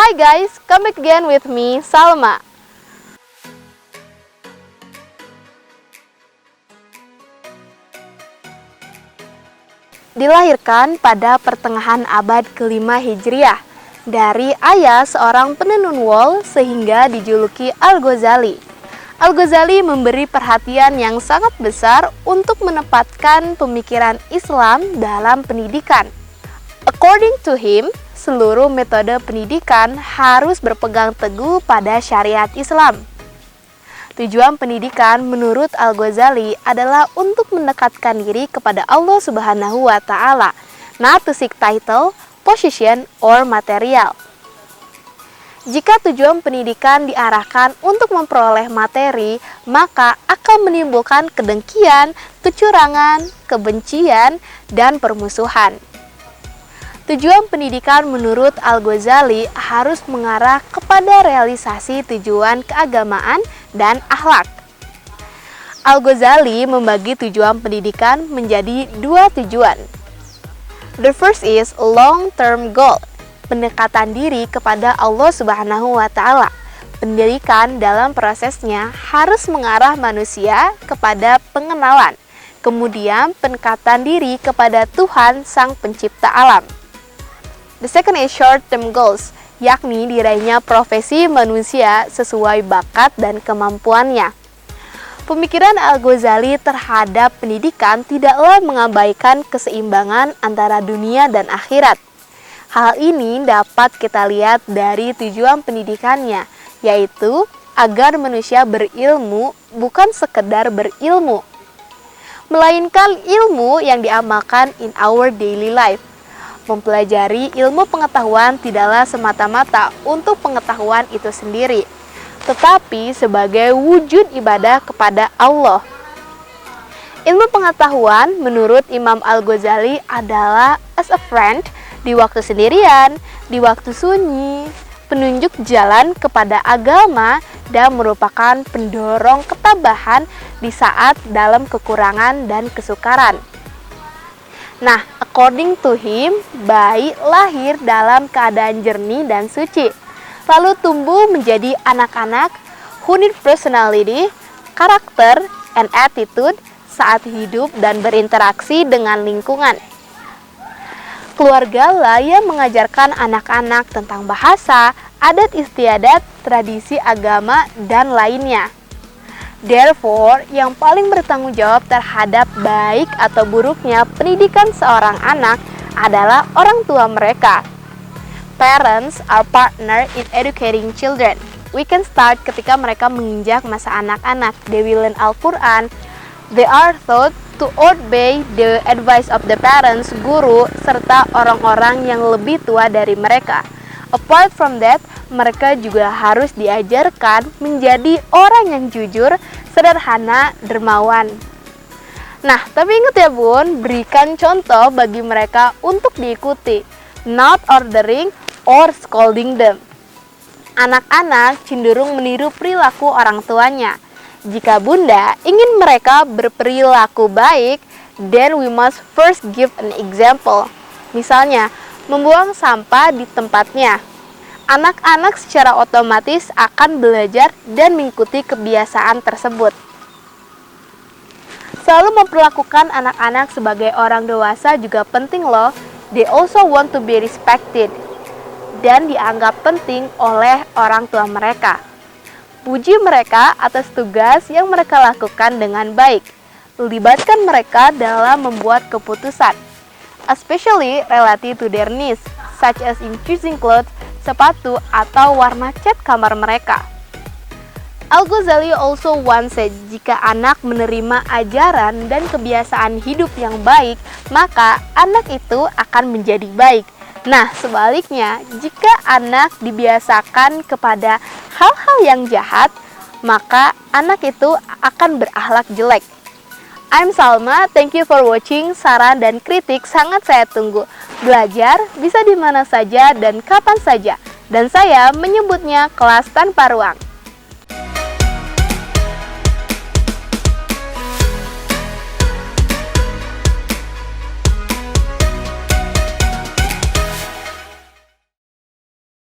Hi guys, come back again with me, Salma. Dilahirkan pada pertengahan abad ke-5 Hijriah dari ayah seorang penenun wol sehingga dijuluki Al-Ghazali. Al-Ghazali memberi perhatian yang sangat besar untuk menempatkan pemikiran Islam dalam pendidikan. According to him, seluruh metode pendidikan harus berpegang teguh pada syariat Islam. Tujuan pendidikan menurut Al-Ghazali adalah untuk mendekatkan diri kepada Allah Subhanahu wa Ta'ala, not to seek title, position, or material. Jika tujuan pendidikan diarahkan untuk memperoleh materi, maka akan menimbulkan kedengkian, kecurangan, kebencian, dan permusuhan. Tujuan pendidikan menurut Al-Ghazali harus mengarah kepada realisasi tujuan keagamaan dan akhlak. Al-Ghazali membagi tujuan pendidikan menjadi dua tujuan. The first is long-term goal, pendekatan diri kepada Allah Subhanahu wa Ta'ala. Pendidikan dalam prosesnya harus mengarah manusia kepada pengenalan, kemudian pendekatan diri kepada Tuhan Sang Pencipta Alam. The second is short-term goals, yakni diraihnya profesi manusia sesuai bakat dan kemampuannya. Pemikiran Al-Ghazali terhadap pendidikan tidaklah mengabaikan keseimbangan antara dunia dan akhirat. Hal ini dapat kita lihat dari tujuan pendidikannya, yaitu agar manusia berilmu bukan sekedar berilmu, melainkan ilmu yang diamalkan in our daily life. Mempelajari ilmu pengetahuan tidaklah semata-mata untuk pengetahuan itu sendiri, tetapi sebagai wujud ibadah kepada Allah. Ilmu pengetahuan menurut Imam Al-Ghazali adalah as a friend di waktu sendirian, di waktu sunyi, penunjuk jalan kepada agama, dan merupakan pendorong ketabahan di saat dalam kekurangan dan kesukaran. Nah, according to him, bayi lahir dalam keadaan jernih dan suci, lalu tumbuh menjadi anak-anak who need personality, karakter, and attitude saat hidup dan berinteraksi dengan lingkungan. Keluarga lah yang mengajarkan anak-anak tentang bahasa, adat istiadat, tradisi agama, dan lainnya. Therefore, yang paling bertanggung jawab terhadap baik atau buruknya pendidikan seorang anak adalah orang tua mereka. Parents are partner in educating children. We can start ketika mereka menginjak masa anak-anak. They will learn Al-Quran. They are taught to obey the advice of the parents, guru, serta orang-orang yang lebih tua dari mereka. Apart from that, mereka juga harus diajarkan menjadi orang yang jujur, sederhana, dermawan. Nah, tapi ingat ya bun, berikan contoh bagi mereka untuk diikuti, not ordering or scolding them. Anak-anak cenderung meniru perilaku orang tuanya. Jika bunda ingin mereka berperilaku baik, then we must first give an example. Misalnya, membuang sampah di tempatnya. Anak-anak secara otomatis akan belajar dan mengikuti kebiasaan tersebut. Selalu memperlakukan anak-anak sebagai orang dewasa juga penting loh. They also want to be respected dan dianggap penting oleh orang tua mereka. Puji mereka atas tugas yang mereka lakukan dengan baik. Libatkan mereka dalam membuat keputusan, especially related to their needs, such as in choosing clothes, sepatu, atau warna cat kamar mereka. Al-Ghazali also once said, jika anak menerima ajaran dan kebiasaan hidup yang baik, maka anak itu akan menjadi baik. Nah, sebaliknya, jika anak dibiasakan kepada hal-hal yang jahat, maka anak itu akan berakhlak jelek. I'm Salma, thank you for watching. Saran dan kritik sangat saya tunggu. Belajar bisa di mana saja dan kapan saja. Dan saya menyebutnya kelas tanpa ruang.